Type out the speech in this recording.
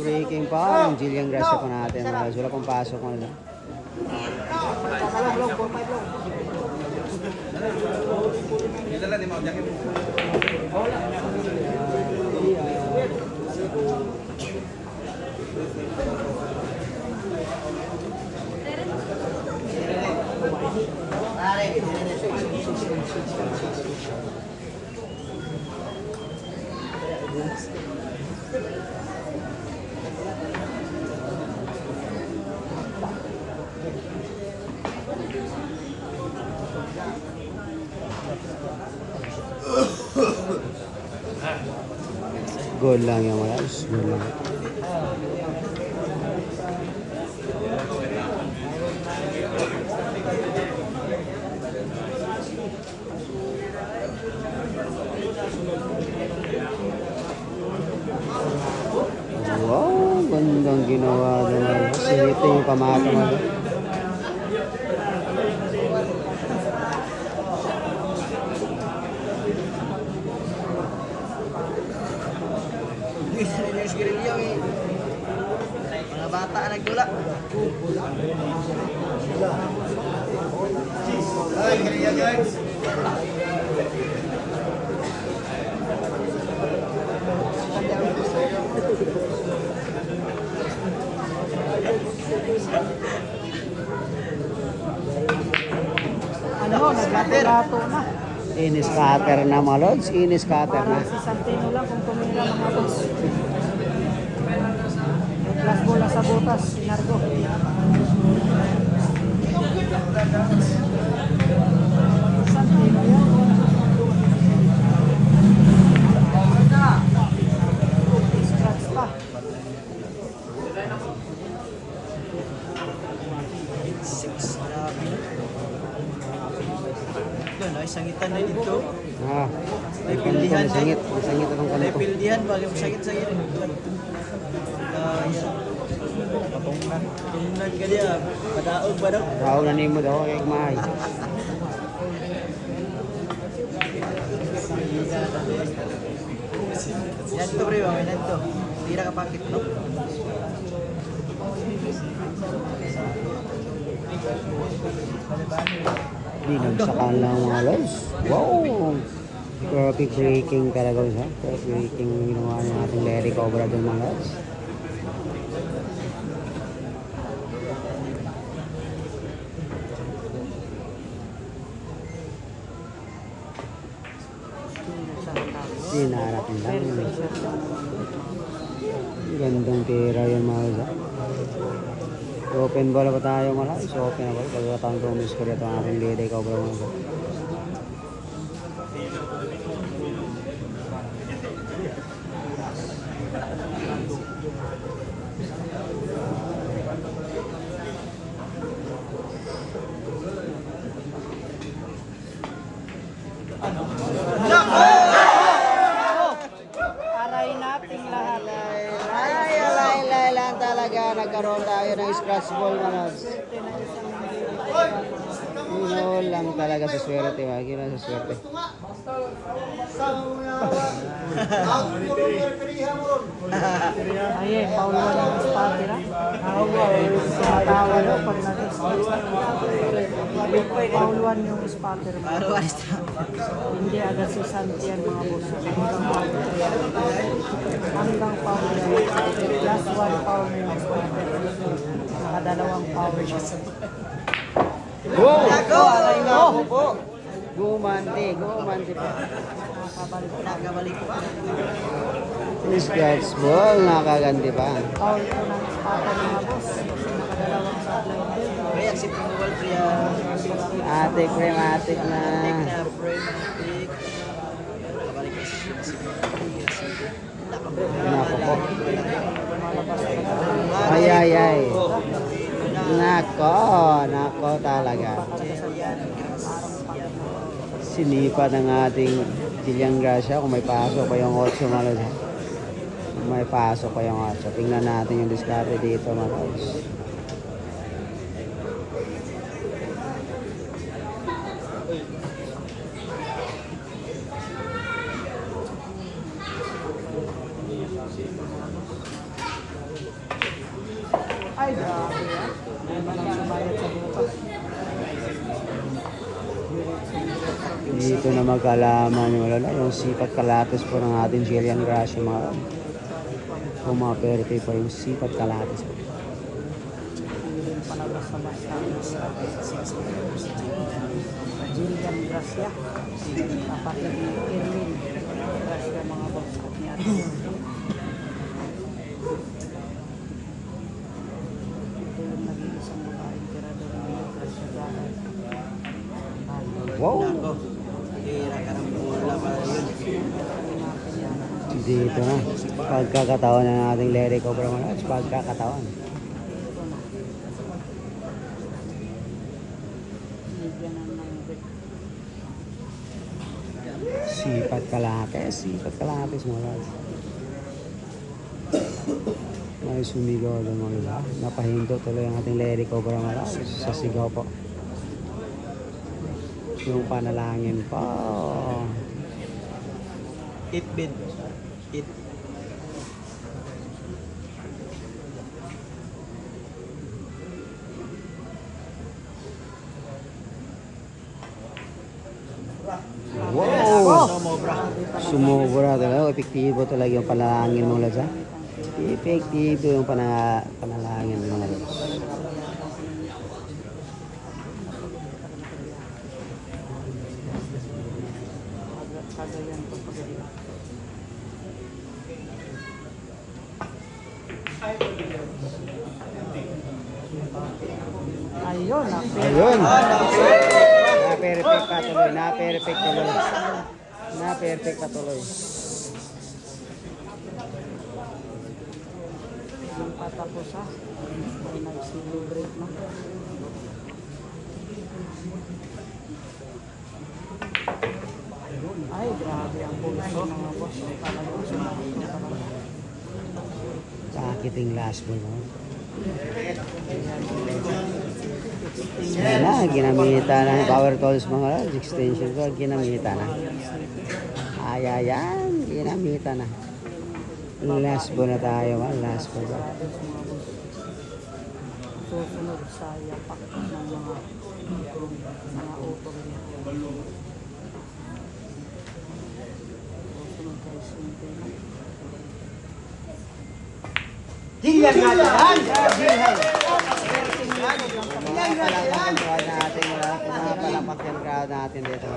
Breaking pa ang Jillian Gracia po natin. Wala pong pasok mo nila. Goal lang yung mga guys. Goal lang. Wow, gandang ginawa naman. Sinito yung pamata mo. Mga bata nagdula. Ay, kaya guys. Ano, naglato-lato na. In-scatter na mga lods. In-scatter na. Parang si Santino lang kung tumira mga boss. Last bola sa butas, sinargo. Santino yan. Scratch pa. Doon, ay sangitan na dito. Ah, May kanto pildihan na singit. May singit itong May kanto. pildihan, bagay mo sakit-sakit. Patungnan. Tungnan ka niya. Padaog ba daw? Tao na nimo daw kay May. Yan to pre, mga yan to. Tira ka pakit, no? Binagsakan lang mga lods. Wow! Perfect breaking talaga siya. Perfect breaking ginawa niya natin Larry Cobra doon mga lods. Sinaratin lang. Gandang tira yun mga lods. Open ball pa tayo mga lods. Open na ball. Pagkatang tumis ko dito ang ating Larry Cobra mga lods. Aray nating lahat. Alay lang talaga. Nagkaroon tayo ng scratch ball mga lods. Yun lang talaga sa swerte. Wag yun lang sa swerte. Ay, pauluan ng spotty na. Sumatawa daw pag nag-spot. Pauluan yung spotter mo. Paro alis na. Hindi agad si Santi yan mga boss. Hanggang foul na yun. Last one foul na yung spotter. Nakadalawang foul siya. Wow! Nako! Aray nga ako po. Gumante pa. Nakabalik pa. Scratch ball, nakaganti pa. Foul po ng spotter mga boss. Nakadalawang sideline. Kaya si Pinwal Priya. Atik, prematic na. Na prematic. Nakabalik pa si Nako po. Ay. Nako talaga. Sinipa ng ating Jillian Gracia kung may pasok pa yung 8 malos. Kung may pasok pa yung 8. Tingnan natin yung diskarte dito mga guys. dito na magkalaman yung wala yung sipat kalates po ng ating Jillian Gracia mga lord. Kung mga perte pa yung sipat kalates po. Hindi rin palabas sa basta. Jillian Gracia. Kapatid ni Irwin Gracia mga boss at ni Ate. Ito yung nag-iisang babaeng tirador ng Gracia Gala. Wow! Ako. Hira ka ng bola para yun. Dito na. Pagkakatawan ng ating Larry Cobra mga lord. Pagkakatawan. Bigyan ng number. Sipat kalates mga lord. May sumigaw doon mga lord. Napahinto tuloy ang ating Larry Cobra mga lord. Sa sigaw po. Yung panalangin pa. It bid. It. Wow! Sumobra. Sumobra talaga. Epektibo talaga yung panalangin mo lord. Epektibo yung panalangin mo lord. Kagayan ko pagdating. Ayun, Ayun. Na-perfect pa tuloy. Na-perfect tuloy. Na-perfect pa tuloy. yung patapos ha. May nag-celebrate na. Ay, grabe ang pulso mga boss. Talagang sumakit na talaga. Sakiting last ball mo. Yan na, ginamita na yung power tools mga lord. Extension ko, ginamita na. Ayan, ginamita na. Last ball na tayo, last ball. Susunod sa yapak ng mga utol niya. Susunod kay Sinte. Hila nga yan! Mga palakpak yung crowd natin, mga palakpak yung crowd natin dito.